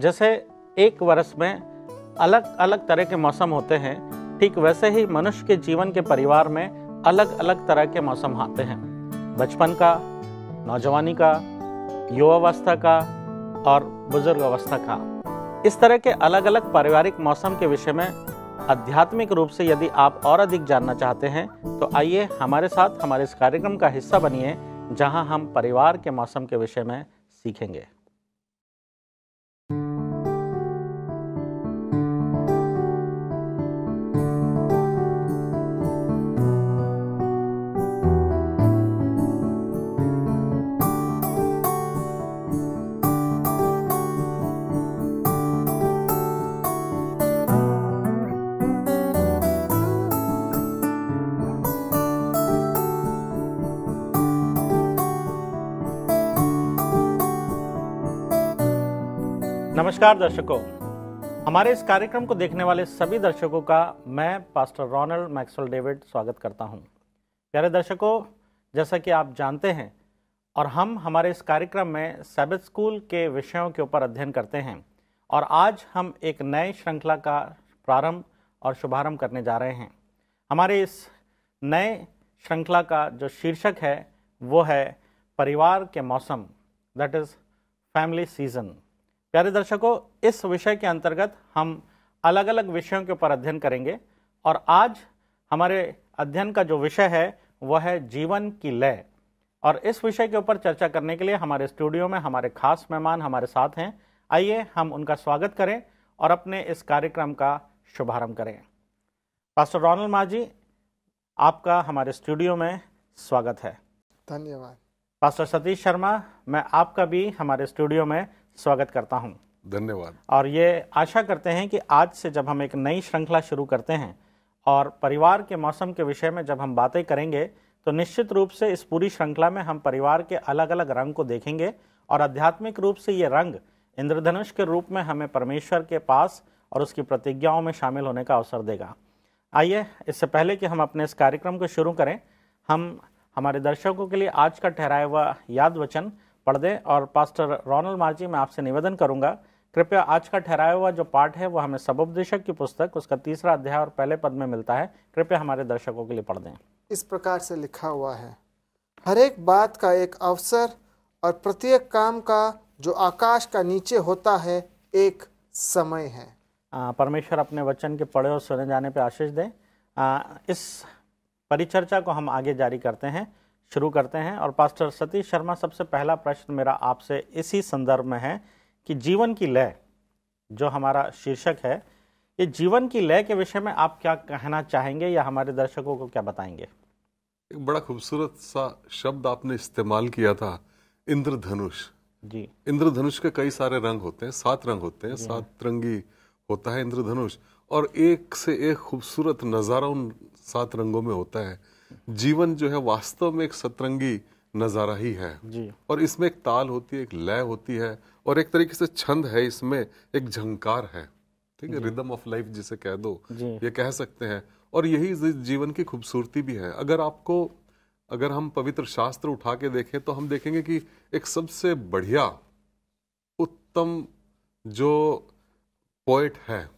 जैसे एक वर्ष में अलग अलग तरह के मौसम होते हैं, ठीक वैसे ही मनुष्य के जीवन के परिवार में अलग अलग तरह के मौसम आते हैं। बचपन का, नौजवानी का, युवावस्था का और बुजुर्ग अवस्था का। इस तरह के अलग अलग पारिवारिक मौसम के विषय में आध्यात्मिक रूप से यदि आप और अधिक जानना चाहते हैं तो आइए हमारे साथ हमारे इस कार्यक्रम का हिस्सा बनिए, जहां हम परिवार के मौसम के विषय में सीखेंगे। नमस्कार दर्शकों, हमारे इस कार्यक्रम को देखने वाले सभी दर्शकों का मैं पास्टर रोनाल्ड मैक्सवेल डेविड स्वागत करता हूं। प्यारे दर्शकों, जैसा कि आप जानते हैं और हम हमारे इस कार्यक्रम में सैबथ स्कूल के विषयों के ऊपर अध्ययन करते हैं और आज हम एक नए श्रृंखला का प्रारंभ और शुभारंभ करने जा रहे हैं। हमारे इस नए श्रृंखला का जो शीर्षक है वो है परिवार के मौसम, दैट इज फैमिली सीजन। प्यारे दर्शकों, इस विषय के अंतर्गत हम अलग अलग विषयों के ऊपर अध्ययन करेंगे और आज हमारे अध्ययन का जो विषय है वह है जीवन की लय। और इस विषय के ऊपर चर्चा करने के लिए हमारे स्टूडियो में हमारे खास मेहमान हमारे साथ हैं। आइए हम उनका स्वागत करें और अपने इस कार्यक्रम का शुभारंभ करें। पास्टर रोनाल्ड माझी, आपका हमारे स्टूडियो में स्वागत है। धन्यवाद। पास्टर सतीश शर्मा, मैं आपका भी हमारे स्टूडियो में स्वागत करता हूं। धन्यवाद। और ये आशा करते हैं कि आज से जब हम एक नई श्रृंखला शुरू करते हैं और परिवार के मौसम के विषय में जब हम बातें करेंगे तो निश्चित रूप से इस पूरी श्रृंखला में हम परिवार के अलग अलग रंग को देखेंगे और आध्यात्मिक रूप से ये रंग इंद्रधनुष के रूप में हमें परमेश्वर के पास और उसकी प्रतिज्ञाओं में शामिल होने का अवसर देगा। आइए, इससे पहले कि हम अपने इस कार्यक्रम को शुरू करें, हम हमारे दर्शकों के लिए आज का ठहराया हुआ याद वचन पढ़ दें। और पास्टर रोनाल्ड माझी, मैं आपसे निवेदन करूंगा, कृपया आज का ठहराया हुआ जो पाठ है वो हमें सबोपदेशक की पुस्तक उसका 3रा अध्याय और पहले पद में मिलता है। कृपया हमारे दर्शकों के लिए पढ़ दें। इस प्रकार से लिखा हुआ है, हर एक बात का एक अवसर और प्रत्येक काम का जो आकाश का नीचे होता है एक समय है। परमेश्वर अपने वचन के पढ़े और सुने जाने पर आशीष दें। इस परिचर्चा को हम आगे जारी करते हैं, शुरू करते हैं। और पास्टर सतीश शर्मा, सबसे पहला प्रश्न मेरा आपसे इसी संदर्भ में है कि जीवन की लय जो हमारा शीर्षक है, ये जीवन की लय के विषय में आप क्या कहना चाहेंगे या हमारे दर्शकों को क्या बताएंगे? एक बड़ा खूबसूरत सा शब्द आपने इस्तेमाल किया था, इंद्रधनुष। जी, इंद्रधनुष के कई सारे रंग होते हैं, 7 रंग होते हैं, 7 रंगी होता है इंद्रधनुष, और एक से एक खूबसूरत नज़ारा उन 7 रंगों में होता है। जीवन जो है वास्तव में एक सतरंगी नज़ारा ही है जी। और इसमें एक ताल होती है, एक लय होती है और एक तरीके से छंद है, इसमें एक झंकार है, ठीक है, रिदम ऑफ लाइफ जिसे कह दो, ये कह सकते हैं। और यही जीवन की खूबसूरती भी है। अगर हम पवित्र शास्त्र उठा के देखें तो हम देखेंगे कि एक सबसे बढ़िया उत्तम जो पोएट है,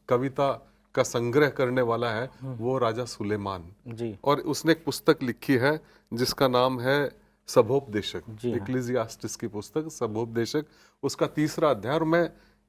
कविता का संग्रह करने वाला है, वो राजा सुलेमान जी। और उसने एक पुस्तक लिखी है जिसका नाम है सबोपदेशक, इक्लेसियास्टिस की पुस्तक सबोपदेशक, उसका 3रा अध्याय। और मैं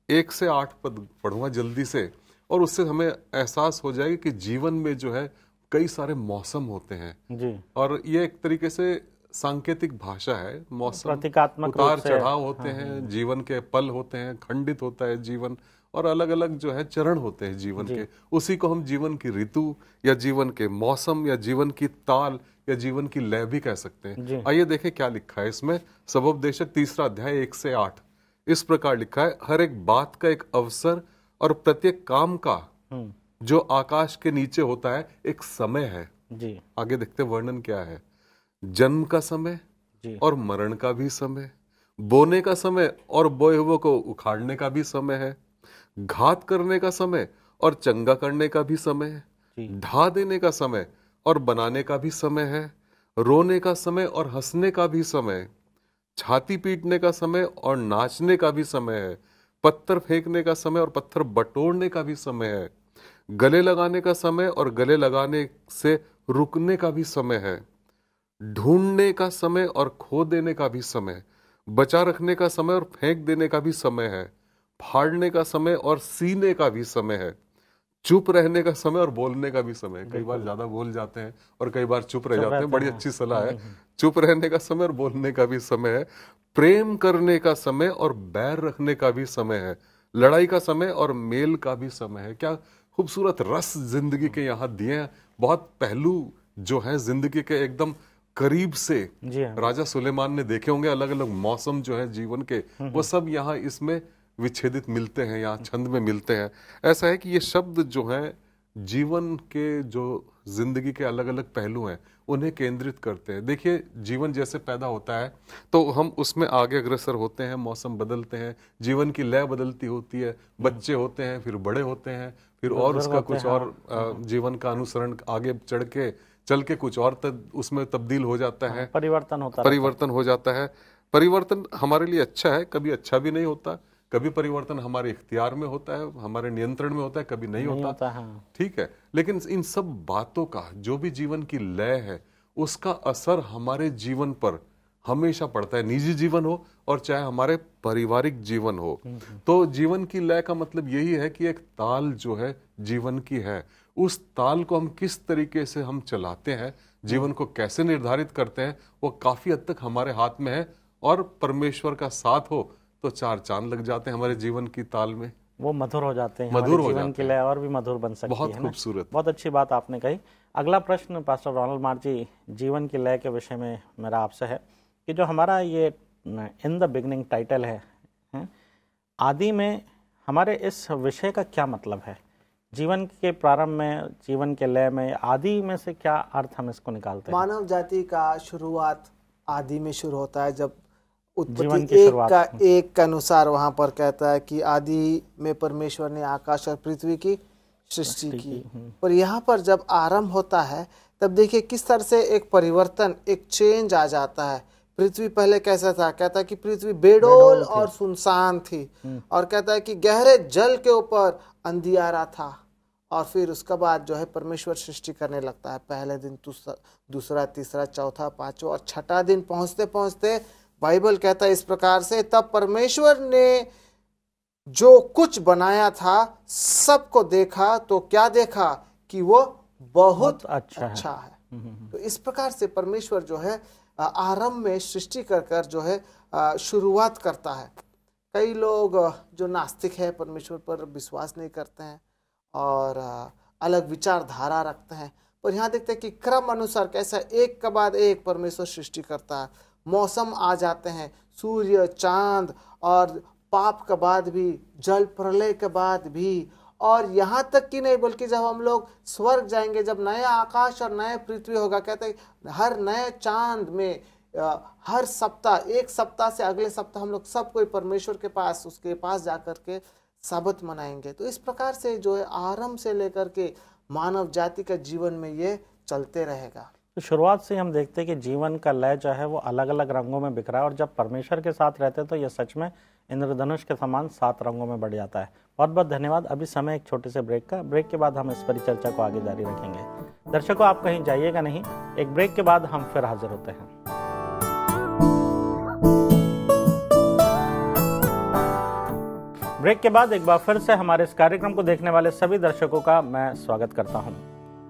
1 से 8 पद पढ़ूंगा जल्दी से, और उससे हमें एहसास हो जाएगा कि जीवन में जो है कई सारे मौसम होते हैं जी। और ये एक तरीके से सांकेतिक भाषा है। मौसम, उतार चढ़ाव होते हैं, जीवन के पल होते हैं, खंडित होता है जीवन, और अलग अलग जो है चरण होते हैं जीवन के। उसी को हम जीवन की ऋतु या जीवन के मौसम या जीवन की ताल या जीवन की लय भी कह सकते हैं। आइए देखें क्या लिखा है इसमें। सबोपदेशक 3रा अध्याय 1 से 8 इस प्रकार लिखा है, हर एक बात का एक अवसर और प्रत्येक काम का जो आकाश के नीचे होता है एक समय है जी। आगे देखते वर्णन क्या है। जन्म का समय जी। और मरण का भी समय, बोने का समय और बोए हुए को उखाड़ने का भी समय है, घात करने का समय और चंगा करने का भी समय है, ढा देने का समय और बनाने का भी समय है, रोने का समय और हंसने का भी समय, छाती पीटने का समय और नाचने का भी समय है, पत्थर फेंकने का समय और पत्थर बटोरने का भी समय है, गले लगाने का समय और गले लगाने से रुकने का भी समय है, ढूंढने का समय और खो देने का भी समय, बचा रखने का समय और फेंक देने का भी समय है, फाड़ने का समय और सीने का भी समय है, चुप रहने का समय और बोलने का भी समय है। कई बार ज्यादा बोल जाते हैं और कई बार चुप रह जाते हैं, बड़ी अच्छी सलाह है। चुप रहने का समय और बोलने का भी समय है, प्रेम करने का समय और बैर रखने का भी समय है, लड़ाई का समय और मेल का भी समय है। क्या खूबसूरत रस जिंदगी के यहाँ दिए हैं, बहुत पहलू जो है जिंदगी के एकदम करीब से राजा सुलेमान ने देखे होंगे। अलग अलग मौसम जो है जीवन के, वो सब यहाँ इसमें विच्छेदित मिलते हैं, यहाँ छंद में मिलते हैं। ऐसा है कि ये शब्द जो है जीवन के, जो जिंदगी के अलग अलग पहलू हैं, उन्हें केंद्रित करते हैं। देखिए, जीवन जैसे पैदा होता है तो हम उसमें आगे अग्रसर होते हैं, मौसम बदलते हैं, जीवन की लय बदलती होती है, बच्चे होते हैं, फिर बड़े होते हैं, फिर और उसका कुछ और जीवन का अनुसरण आगे चल के कुछ और उसमें तब्दील हो जाता है, परिवर्तन हो जाता है। परिवर्तन हमारे लिए अच्छा है, कभी अच्छा भी नहीं होता, कभी परिवर्तन हमारे इख्तियार में होता है, हमारे नियंत्रण में होता है, कभी नहीं होता। ठीक है, लेकिन इन सब बातों का, जो भी जीवन की लय है, उसका असर हमारे जीवन पर हमेशा पड़ता है, निजी जीवन हो और चाहे हमारे पारिवारिक जीवन हो। तो जीवन की लय का मतलब यही है कि एक ताल जो है जीवन की है, उस ताल को हम किस तरीके से हम चलाते हैं, जीवन को कैसे निर्धारित करते हैं, वो काफी हद तक हमारे हाथ में है। और परमेश्वर का साथ हो तो चार चांद लग जाते हैं हमारे जीवन की ताल में, वो मधुर हो जाते हैं, मधुर हो जीवन के लिए और भी मधुर बन सकती है। बहुत खूबसूरत, बहुत अच्छी बात आपने कही। अगला प्रश्न पास्टर रोनाल्ड मार्च जी, जीवन की लय के विषय में मेरा आपसे है कि जो हमारा ये इन द बिगनिंग टाइटल है, आदि में, हमारे इस विषय का क्या मतलब है? जीवन के प्रारंभ में, जीवन के लय में, आदि में से क्या अर्थ हम इसको निकालते हैं? मानव जाति का शुरुआत आदि में शुरू होता है, जब उत्पत्ति एक के अनुसार वहां पर कहता है कि आदि में परमेश्वर ने आकाश और पृथ्वी की सृष्टि की। पर यहाँ पर जब आरंभ होता है तब देखिए किस तरह से एक परिवर्तन, एक चेंज आ जाता है। पृथ्वी पहले कैसा था? कहता है कि पृथ्वी बेडोल और सुनसान थी, और कहता है कि गहरे जल के ऊपर अंधियारा था। और फिर उसके बाद जो है परमेश्वर सृष्टि करने लगता है। पहले दिन, दूसरा, तीसरा, चौथा, पांचवा और छठा दिन पहुंचते पहुंचते बाइबल कहता है इस प्रकार से, तब परमेश्वर ने जो कुछ बनाया था सबको देखा तो क्या देखा कि वो बहुत अच्छा है। तो इस प्रकार से परमेश्वर जो है आरंभ में सृष्टि कर जो है शुरुआत करता है। कई लोग जो नास्तिक है, परमेश्वर पर विश्वास नहीं करते हैं और अलग विचारधारा रखते हैं, पर यहाँ देखते हैं कि क्रम अनुसार कैसा एक के बाद एक परमेश्वर सृष्टि करता है। मौसम आ जाते हैं, सूर्य, चांद, और पाप के बाद भी, जल प्रलय के बाद भी, और यहाँ तक कि नहीं बल्कि जब हम लोग स्वर्ग जाएंगे, जब नया आकाश और नया पृथ्वी होगा, कहते हैं हर नए चांद में हर सप्ताह, एक सप्ताह से अगले सप्ताह हम लोग सब कोई परमेश्वर के पास, उसके पास जाकर के सबत मनाएंगे। तो इस प्रकार से जो है आरंभ से लेकर के मानव जाति का जीवन में ये चलते रहेगा। तो शुरुआत से हम देखते हैं कि जीवन का लय जो है वो अलग अलग रंगों में बिखरा है, और जब परमेश्वर के साथ रहते हैं तो ये सच में इंद्रधनुष के समान 7 रंगों में बढ़ जाता है। बहुत बहुत धन्यवाद। अभी समय एक छोटे से ब्रेक का। ब्रेक के बाद हम इस परिचर्चा को आगे जारी रखेंगे। दर्शकों, आप कहीं जाइएगा नहीं, एक ब्रेक के बाद हम फिर हाजिर होते हैं। ब्रेक के बाद एक बार फिर से हमारे इस कार्यक्रम को देखने वाले सभी दर्शकों का मैं स्वागत करता हूं।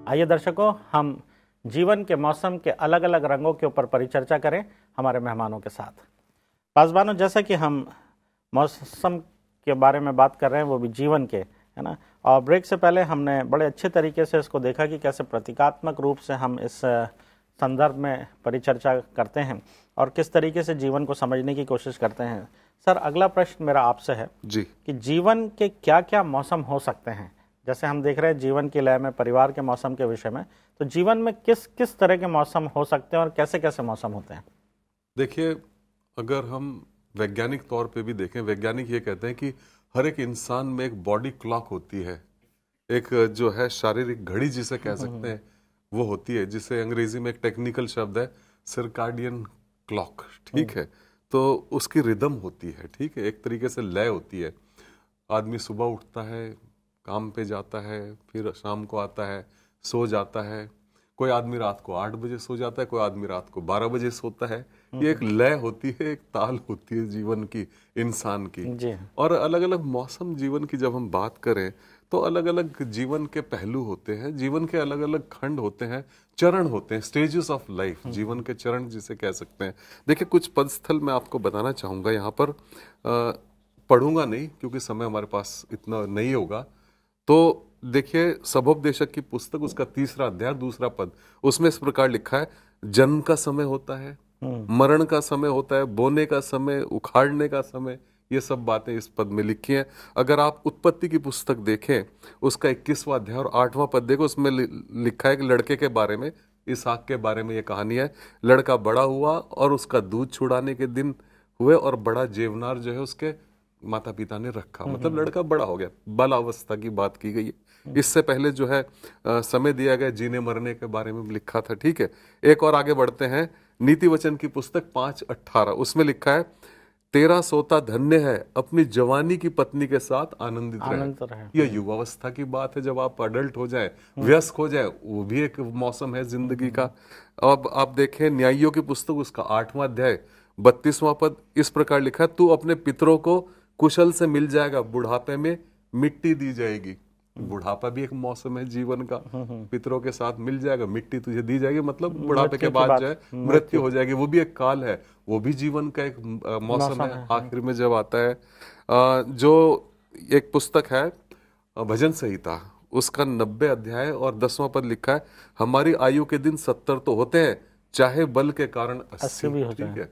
आइए दर्शकों, हम जीवन के मौसम के अलग अलग रंगों के ऊपर परिचर्चा करें हमारे मेहमानों के साथ। पासवानों, जैसा कि हम मौसम के बारे में बात कर रहे हैं, वो भी जीवन के, है ना, और ब्रेक से पहले हमने बड़े अच्छे तरीके से इसको देखा कि कैसे प्रतीकात्मक रूप से हम इस संदर्भ में परिचर्चा करते हैं और किस तरीके से जीवन को समझने की कोशिश करते हैं। सर, अगला प्रश्न मेरा आपसे है जी कि जीवन के क्या क्या मौसम हो सकते हैं? जैसे हम देख रहे हैं जीवन की लय में, परिवार के मौसम के विषय में, तो जीवन में किस किस तरह के मौसम हो सकते हैं और कैसे कैसे मौसम होते हैं? देखिए, अगर हम वैज्ञानिक तौर पे भी देखें, वैज्ञानिक ये कहते हैं कि हर एक इंसान में एक बॉडी क्लॉक होती है, एक जो है शारीरिक घड़ी जिसे कह सकते हैं वो होती है, जिसे अंग्रेजी में एक टेक्निकल शब्द है सर्काडियन क्लॉक। ठीक है, तो उसकी रिदम होती है, ठीक है, एक तरीके से लय होती है। आदमी सुबह उठता है, काम पे जाता है, फिर शाम को आता है, सो जाता है। कोई आदमी रात को 8 बजे सो जाता है, कोई आदमी रात को 12 बजे सोता है। ये एक लय होती है, एक ताल होती है जीवन की, इंसान की। और अलग अलग मौसम जीवन की जब हम बात करें तो अलग अलग जीवन के पहलू होते हैं, जीवन के अलग अलग खंड होते हैं, चरण होते हैं, स्टेजेस ऑफ लाइफ, जीवन के चरण जिसे कह सकते हैं। देखिए, कुछ पद स्थल मैं आपको बताना चाहूंगा यहाँ पर, पढ़ूंगा नहीं क्योंकि समय हमारे पास इतना नहीं होगा। तो देखिए, सबोपदेशक की पुस्तक, उसका 3रा अध्याय 2रा पद, उसमें इस प्रकार लिखा है, जन्म का समय होता है, मरण का समय होता है, बोने का समय, उखाड़ने का समय, ये सब बातें इस पद में लिखी हैं। अगर आप उत्पत्ति की पुस्तक देखें, उसका 21वां अध्याय और 8वां पद देखो, उसमें लिखा है कि लड़के के बारे में, इसहाक के बारे में ये कहानी है। लड़का बड़ा हुआ और उसका दूध छुड़ाने के दिन हुए और बड़ा जेवनार जो है उसके माता पिता ने रखा, मतलब लड़का बड़ा हो गया, बाल अवस्था की बात की गई है। इससे पहले जो है समय दिया गया, जीने मरने के बारे में लिखा था। ठीक है, एक और आगे बढ़ते हैं, नीति वचन की पुस्तक 5:18, उसमें लिखा है, तेरा सोता धन्य है, अपनी जवानी की पत्नी के साथ आनंदित रहे। यह युवावस्था की बात है, जब आप अडल्ट हो जाए, वयस्क हो जाए, वो भी एक मौसम है जिंदगी का। अब आप देखें न्यायियों की पुस्तक, उसका 8वां अध्याय 32वां पद, इस प्रकार लिखा है, तू अपने पितरों को कुशल से मिल जाएगा, बुढ़ापे में मिट्टी दी जाएगी। बुढ़ापा भी एक मौसम है जीवन का, पितरों के साथ मिल जाएगा, मिट्टी तुझे दी जाएगी, मतलब बुढ़ापे के बाद जो है मृत्यु हो जाएगी, वो भी एक काल है, वो भी जीवन का एक मौसम है। आखिर में जब आता है, जो एक पुस्तक है भजन संहिता, उसका 90 अध्याय और 10वां पद लिखा है, हमारी आयु के दिन 70 तो होते हैं, चाहे बल के कारण 80 भी हो जाए। ठीक है,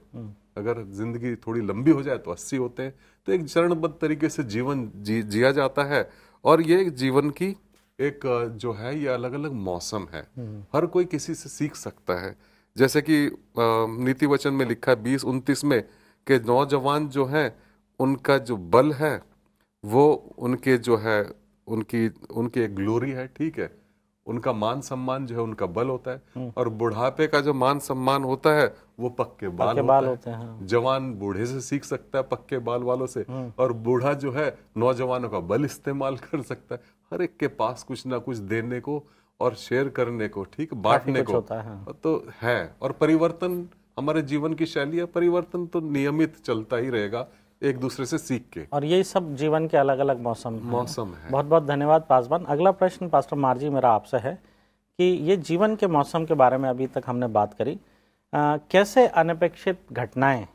अगर जिंदगी थोड़ी लंबी हो जाए तो 80 होते हैं। तो एक चरणबद्ध तरीके से जीवन जिया जाता है। और ये जीवन की एक जो है, ये अलग अलग मौसम है, हर कोई किसी से सीख सकता है। जैसे कि नीति वचन में लिखा है 20:29 में कि नौजवान जो हैं, उनका जो बल है वो उनके जो है, उनकी एक ग्लोरी है। ठीक है, उनका मान सम्मान जो है उनका बल होता है। और बुढ़ापे का जो मान सम्मान होता है वो पक्के बाल होते हैं। जवान बूढ़े से सीख सकता है, पक्के बाल वालों से, और बूढ़ा जो है नौजवानों का बल इस्तेमाल कर सकता है। हर एक के पास कुछ ना कुछ देने को और शेयर करने को, ठीक, बांटने को तो है। और परिवर्तन हमारे जीवन की शैली है, परिवर्तन तो नियमित चलता ही रहेगा, एक दूसरे से सीख के। और यही सब जीवन के अलग अलग मौसम है। बहुत बहुत धन्यवाद पासवान। अगला प्रश्न पास्टर मार्जी मेरा आपसे है कि ये जीवन के मौसम के बारे में अभी तक हमने बात करी, कैसे अनपेक्षित घटनाएं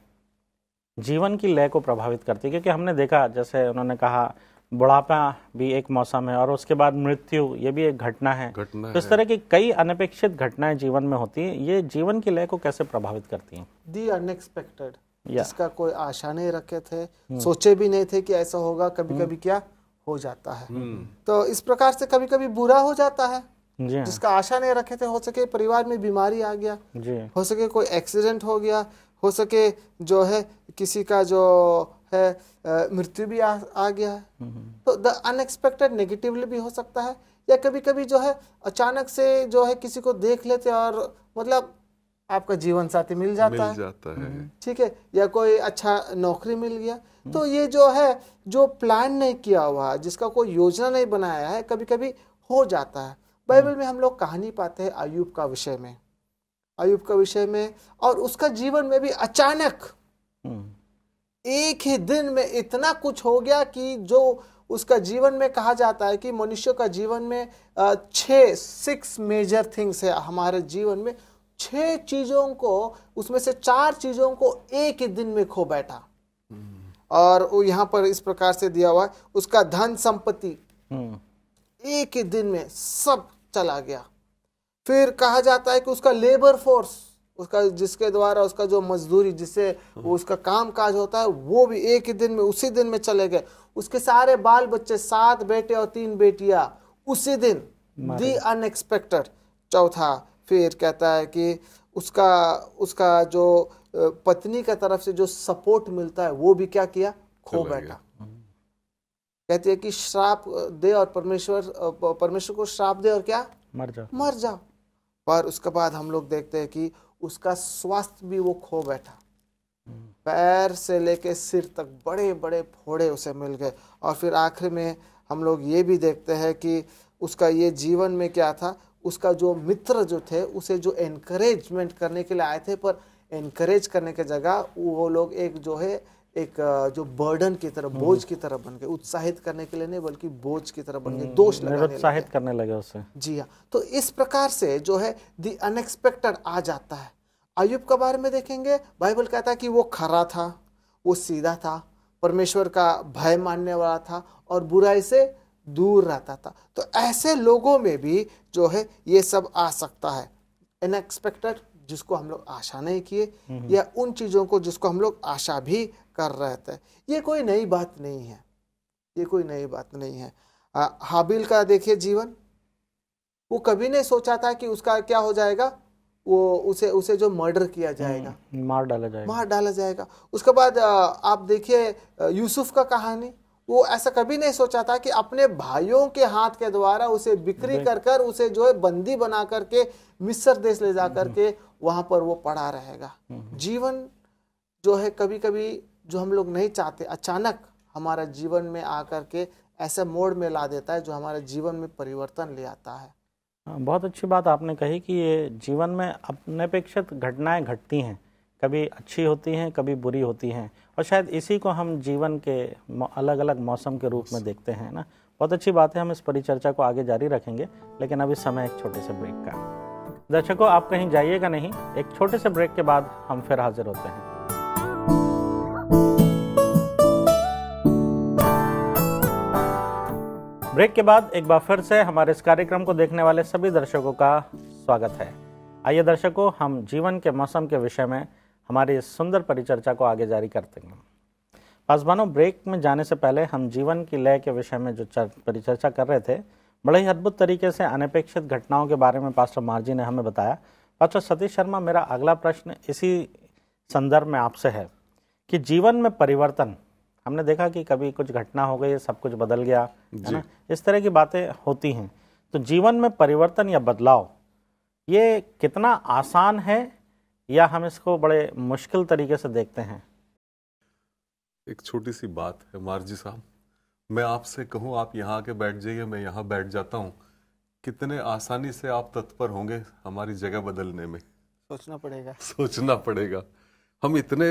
जीवन की लय को प्रभावित करती है? क्योंकि हमने देखा, जैसे उन्होंने कहा, बुढ़ापा भी एक मौसम है और उसके बाद मृत्यु, ये भी एक घटना है। तो इस तरह की कई अनपेक्षित घटनाएं जीवन में होती हैं, ये जीवन की लय को कैसे प्रभावित करती हैं? दी अनएक्सपेक्टेड, जिसका कोई आशा नहीं रखे थे, सोचे भी नहीं थे कि ऐसा होगा, कभी कभी क्या हो जाता है। तो इस प्रकार से कभी कभी बुरा हो जाता है, जिसका आशा नहीं रखे थे। हो सके परिवार में बीमारी आ गया, हो सके कोई एक्सीडेंट हो गया, हो सके जो है किसी का जो है मृत्यु भी आ गया है। तो द अनएक्सपेक्टेड नेगेटिवली भी हो सकता है, या कभी कभी जो है अचानक से जो है किसी को देख लेते और मतलब आपका जीवन साथी मिल जाता है। ठीक है, या कोई अच्छा नौकरी मिल गया। तो ये जो है, जो प्लान नहीं किया हुआ, जिसका कोई योजना नहीं बनाया है, कभी कभी हो जाता है। बाइबल में हम लोग कहानी पाते हैं अय्यूब का विषय में, और उसका जीवन में भी अचानक एक ही दिन में इतना कुछ हो गया कि जो उसका जीवन में कहा जाता है कि मनुष्य का जीवन में 6 मेजर थिंग्स है। हमारे जीवन में 6 चीजों को, उसमें से 4 चीजों को एक ही दिन में खो बैठा। और वो यहाँ पर इस प्रकार से दिया हुआ है, उसका धन संपत्ति एक ही दिन में सब चला गया। फिर कहा जाता है कि उसका लेबर फोर्स, उसका जिसके द्वारा उसका जो मजदूरी, जिससे उसका काम काज होता है, वो भी एक ही दिन में, उसी दिन में चले गए। उसके सारे बाल बच्चे, 7 बेटे और 3 बेटियां उसी दिन, दी अनएक्सपेक्टेड। चौथा फिर कहता है कि उसका जो पत्नी का तरफ से जो सपोर्ट मिलता है, वो भी क्या किया, खो बैठा। कहती है कि श्राप दे और परमेश्वर को श्राप दे और क्या, मर जाओ। पर उसके बाद हम लोग देखते हैं कि उसका स्वास्थ्य भी वो खो बैठा। पैर से लेके सिर तक बड़े बड़े फोड़े उसे मिल गए। और फिर आखिर में हम लोग ये भी देखते हैं कि उसका ये जीवन में क्या था, उसका जो मित्र जो थे उसे जो एनकरेजमेंट करने के लिए आए थे, पर एनकरेज करने के जगह वो लोग एक जो है एक जो बर्डन की तरह, बोझ की तरह बन गए। उत्साहित करने के लिए नहीं बल्कि बोझ की तरह बन गए, दोष लगाने लगे, उत्साहित करने लगे उससे। जी हाँ, तो इस प्रकार से जो है द अनएक्सपेक्टेड आ जाता है। अय्यूब के बारे में देखेंगे, बाइबल कहता है कि वो खरा था, वो सीधा था, परमेश्वर का भय मानने वाला था और बुराई से दूर रहता था। तो ऐसे लोगों में भी जो है ये सब आ सकता है, अनएक्सपेक्टेड, जिसको हम लोग आशा नहीं किए, या उन चीज़ों को जिसको हम लोग आशा भी कर रहे थे। ये कोई नई बात नहीं है, ये कोई नई बात नहीं है। हाबिल का देखिए जीवन, वो कभी नहीं सोचा था कि उसका क्या हो जाएगा, वो उसे जो मर्डर किया जाएगा, मार डाला जाएगा। उसके बाद आप देखिए यूसुफ का कहानी, वो ऐसा कभी नहीं सोचा था कि अपने भाइयों के हाथ के द्वारा उसे बिक्री कर उसे जो है बंदी बना करके मिस्र देश ले जा करके वहां पर वो पड़ा रहेगा। जीवन जो है कभी कभी जो हम लोग नहीं चाहते, अचानक हमारा जीवन में आकर के ऐसे मोड़ में ला देता है जो हमारे जीवन में परिवर्तन ले आता है। बहुत अच्छी बात आपने कही कि ये जीवन में अनपेक्षित घटनाएं घटती हैं, कभी अच्छी होती हैं, कभी बुरी होती हैं, और शायद इसी को हम जीवन के अलग अलग मौसम के रूप में देखते हैं ना। बहुत अच्छी बात है, हम इस परिचर्चा को आगे जारी रखेंगे, लेकिन अभी समय एक छोटे से ब्रेक का। दर्शकों, आप कहीं जाइएगा नहीं, एक छोटे से ब्रेक के बाद हम फिर हाजिर होते हैं। ब्रेक के बाद एक बार फिर से हमारे इस कार्यक्रम को देखने वाले सभी दर्शकों का स्वागत है। आइए दर्शकों, हम जीवन के मौसम के विषय में हमारी इस सुंदर परिचर्चा को आगे जारी करते हैं। पासवानों, ब्रेक में जाने से पहले हम जीवन की लय के विषय में जो परिचर्चा कर रहे थे, बड़े ही अद्भुत तरीके से अनपेक्षित घटनाओं के बारे में पास्टर मार्जी ने हमें बताया। पास्टर सतीश शर्मा, मेरा अगला प्रश्न इसी संदर्भ में आपसे है कि जीवन में परिवर्तन, हमने देखा कि कभी कुछ घटना हो गई, सब कुछ बदल गया, है ना, इस तरह की बातें होती हैं। तो जीवन में परिवर्तन या बदलाव ये कितना आसान है या हम इसको बड़े मुश्किल तरीके से देखते हैं? एक छोटी सी बात है मार्जी साहब, मैं आपसे कहूं आप यहाँ आके बैठ जाइए, मैं यहाँ बैठ जाता हूँ, कितने आसानी से आप तत्पर होंगे हमारी जगह बदलने में। सोचना पड़ेगा। हम इतने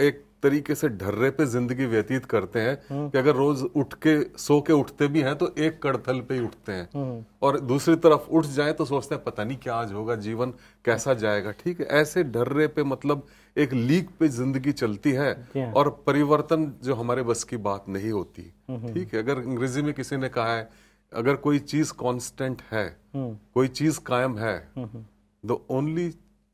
एक तरीके से ढर्रे पे जिंदगी व्यतीत करते हैं कि अगर रोज उठ के सो के उठते भी हैं तो एक कड़थल पे ही उठते हैं, और दूसरी तरफ उठ जाए तो सोचते हैं पता नहीं क्या आज होगा, जीवन कैसा जाएगा। ठीक है, ऐसे ढर्रे पे मतलब एक लीक पे जिंदगी चलती है और परिवर्तन जो हमारे बस की बात नहीं होती। ठीक है, अगर अंग्रेजी में किसी ने कहा है अगर कोई चीज कांस्टेंट है, कोई चीज कायम है, the only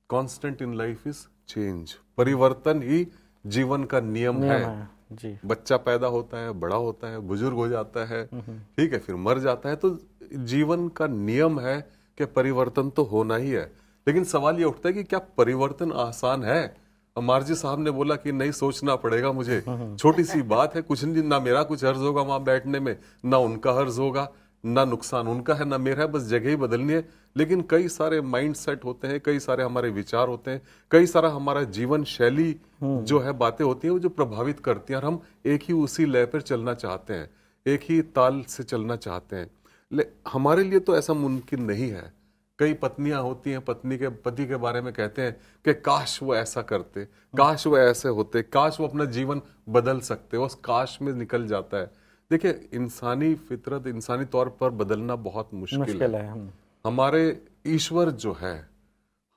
constant in life is change. परिवर्तन ही जीवन का नियम है। जी। बच्चा पैदा होता है, बड़ा होता है, बुजुर्ग हो जाता है, ठीक है, फिर मर जाता है, तो जीवन का नियम है कि परिवर्तन तो होना ही है। लेकिन सवाल ये उठता है कि क्या परिवर्तन आसान है? मार्जी साहब ने बोला कि नहीं, सोचना पड़ेगा मुझे। छोटी सी बात है, कुछ नहीं, ना मेरा कुछ हर्ज होगा वहां बैठने में, ना उनका हर्ज होगा, ना नुकसान उनका है ना मेरा है, बस जगह ही बदलनी है। लेकिन कई सारे माइंड सेट होते हैं, कई सारे हमारे विचार होते हैं, कई सारा हमारा जीवन शैली जो है बातें होती हैं वो जो प्रभावित करती हैं, और हम एक ही उसी लय पर चलना चाहते हैं, एक ही ताल से चलना चाहते हैं। हमारे लिए तो ऐसा मुमकिन नहीं है। कई पत्नियां होती हैं, पत्नी के पति के बारे में कहते हैं कि काश वो ऐसा करते, काश वो ऐसे होते, काश वो अपना जीवन बदल सकते, उस काश में निकल जाता है। देखिए, इंसानी फितरत, इंसानी तौर पर बदलना बहुत मुश्किल है। हमारे ईश्वर जो है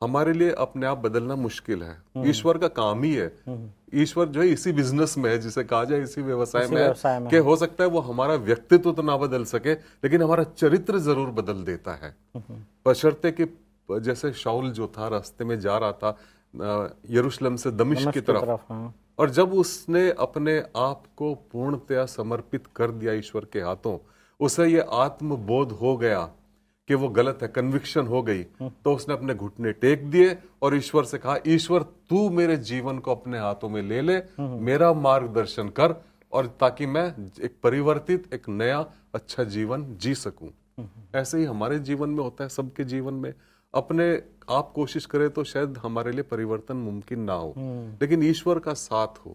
हमारे लिए अपने आप बदलना मुश्किल है। ईश्वर का काम ही है, ईश्वर जो है इसी बिजनेस में है, जिसे कहा जाए इसी व्यवसाय में है कि हो सकता है वो हमारा व्यक्तित्व तो ना बदल सके, लेकिन हमारा चरित्र जरूर बदल देता है। बशर्ते कि जैसे शाऊल जो था रास्ते में जा रहा था यरूशलेम से दमिश्क की तरफ, और जब उसने अपने आप को पूर्णतया समर्पित कर दिया ईश्वर के हाथों, उसे ये आत्मबोध हो गया कि वो गलत है, कन्विक्शन हो गई, तो उसने अपने घुटने टेक दिए और ईश्वर से कहा, ईश्वर तू मेरे जीवन को अपने हाथों में ले ले, मेरा मार्गदर्शन कर, और ताकि मैं एक परिवर्तित, एक नया अच्छा जीवन जी सकूं। ऐसे ही हमारे जीवन में होता है, सबके जीवन में। अपने आप कोशिश करें तो शायद हमारे लिए परिवर्तन मुमकिन ना हो, लेकिन ईश्वर का साथ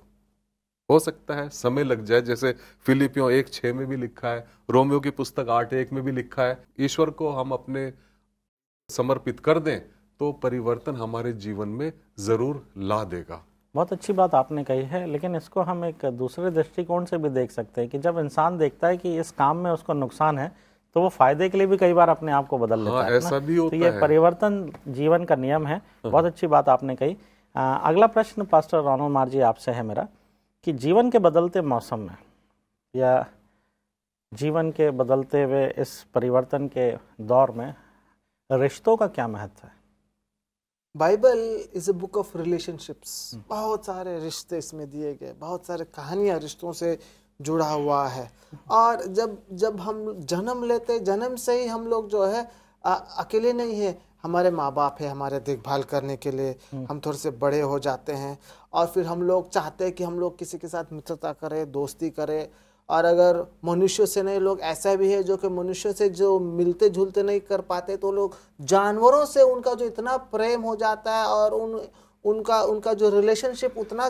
हो सकता है समय लग जाए, जैसे फिलिपियों 1:6 में भी लिखा है, रोमियो की पुस्तक 8:1 में भी लिखा है। ईश्वर को हम अपने समर्पित कर दें तो परिवर्तन हमारे जीवन में जरूर ला देगा। बहुत अच्छी बात आपने कही है, लेकिन इसको हम एक दूसरे दृष्टिकोण से भी देख सकते हैं कि जब इंसान देखता है कि इस काम में उसको नुकसान है तो वो फायदे के लिए भी कई बार अपने आप को बदल लेता है। ऐसा भी होता है। तो ये परिवर्तन जीवन का नियम है। बहुत अच्छी बात आपने कही। अगला प्रश्न पास्टर रोनल मार जी आपसे है मेरा कि जीवन के बदलते मौसम में या जीवन के बदलते हुए इस परिवर्तन के दौर में रिश्तों का क्या महत्व है? Bible is a book of relationships. बहुत सारे रिश्ते इसमें दिए गए, बहुत सारे कहानियां रिश्तों से जुड़ा हुआ है। और जब हम जन्म लेते, जन्म से ही हम लोग जो है अकेले नहीं है, हमारे माँ बाप है हमारे देखभाल करने के लिए। हम थोड़े से बड़े हो जाते हैं और फिर हम लोग चाहते हैं कि हम लोग किसी के साथ मित्रता करें, दोस्ती करें। और अगर मनुष्य से नहीं, लोग ऐसा भी है जो कि मनुष्य से जो मिलते जुलते नहीं कर पाते, तो लोग जानवरों से उनका जो इतना प्रेम हो जाता है और उनका जो रिलेशनशिप उतना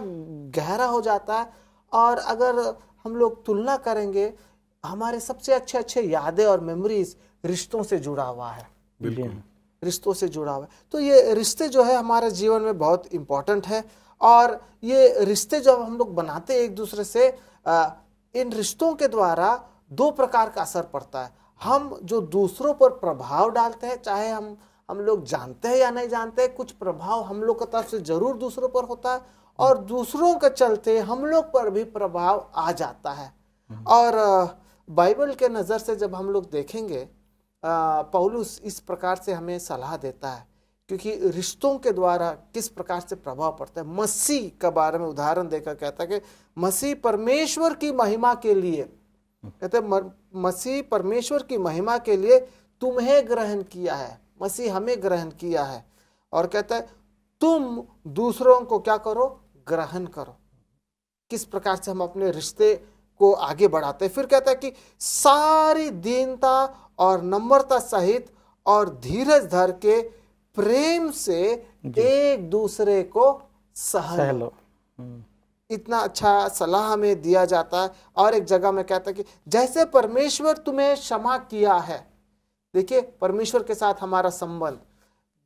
गहरा हो जाता है। और अगर हम लोग तुलना करेंगे, हमारे सबसे अच्छे अच्छे यादें और मेमोरीज रिश्तों से जुड़ा हुआ है। बिल्कुल रिश्तों से जुड़ा हुआ है। तो ये रिश्ते जो है हमारे जीवन में बहुत इम्पोर्टेंट है। और ये रिश्ते जब हम लोग बनाते हैं एक दूसरे से, इन रिश्तों के द्वारा दो प्रकार का असर पड़ता है। हम जो दूसरों पर प्रभाव डालते हैं, चाहे हम लोग जानते हैं या नहीं जानते, कुछ प्रभाव हम लोग की तरफ से जरूर दूसरों पर होता है और दूसरों के चलते हम लोग पर भी प्रभाव आ जाता है। और बाइबल के नज़र से जब हम लोग देखेंगे, पौलुस इस प्रकार से हमें सलाह देता है, क्योंकि रिश्तों के द्वारा किस प्रकार से प्रभाव पड़ता है। मसीह के बारे में उदाहरण देकर कहता है कि मसीह परमेश्वर की महिमा के लिए, कहते मसीह परमेश्वर की महिमा के लिए तुम्हें ग्रहण किया है, मसीह हमें ग्रहण किया है। और कहता है तुम दूसरों को क्या करो, ग्रहण करो। किस प्रकार से हम अपने रिश्ते को आगे बढ़ाते हैं। फिर कहता है कि सारी दीनता और नम्रता सहित और धीरज धर के प्रेम से एक दूसरे को सह लो। इतना अच्छा सलाह हमें दिया जाता है। और एक जगह में कहता है कि जैसे परमेश्वर तुम्हें क्षमा किया है, देखिए परमेश्वर के साथ हमारा संबंध,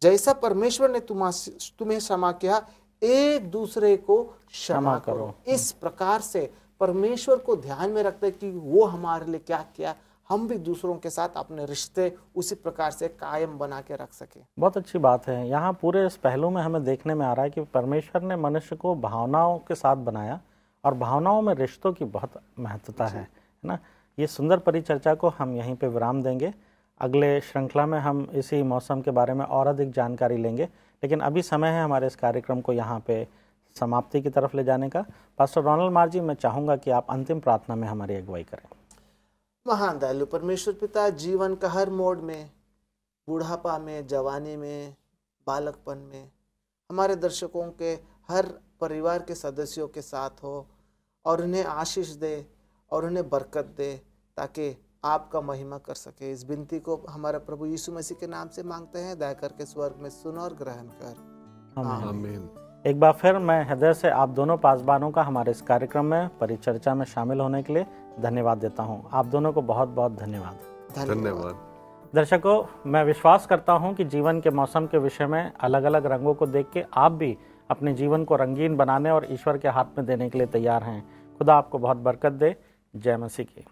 जैसा परमेश्वर ने तुम्हें क्षमा किया, एक दूसरे को क्षमा करो। इस प्रकार से परमेश्वर को ध्यान में रखते कि वो हमारे लिए क्या किया, हम भी दूसरों के साथ अपने रिश्ते उसी प्रकार से कायम बना के रख सके। बहुत अच्छी बात है। यहाँ पूरे इस पहलू में हमें देखने में आ रहा है कि परमेश्वर ने मनुष्य को भावनाओं के साथ बनाया और भावनाओं में रिश्तों की बहुत महत्वता है ना। ये सुंदर परिचर्चा को हम यहीं पे विराम देंगे। अगले श्रृंखला में हम इसी मौसम के बारे में और अधिक जानकारी लेंगे, लेकिन अभी समय है हमारे इस कार्यक्रम को यहाँ पे समाप्ति की तरफ ले जाने का। पास्टर रोनल मार जी, मैं चाहूँगा कि आप अंतिम प्रार्थना में हमारी अगुवाई करें। महान दयालु परमेश्वर पिता, जीवन का हर मोड़ में, बुढ़ापा में, जवानी में, बालकपन में, हमारे दर्शकों के हर परिवार के सदस्यों के साथ हो और उन्हें आशीष दे और उन्हें बरकत दे, ताकि आपका महिमा कर सके। इस विनती को हमारे प्रभु यीशु मसीह के नाम से मांगते हैं, दया करके स्वर्ग में सुन और ग्रहण कर। आमीन। एक बार फिर मैं हृदय से आप दोनों पासबानों का हमारे इस कार्यक्रम में परिचर्चा में शामिल होने के लिए धन्यवाद देता हूं। आप दोनों को बहुत बहुत धन्यवाद। धन्यवाद। दर्शकों, मैं विश्वास करता हूं कि जीवन के मौसम के विषय में अलग अलग रंगों को देख के आप भी अपने जीवन को रंगीन बनाने और ईश्वर के हाथ में देने के लिए तैयार हैं। खुदा आपको बहुत बरकत दे। जय मसीह की।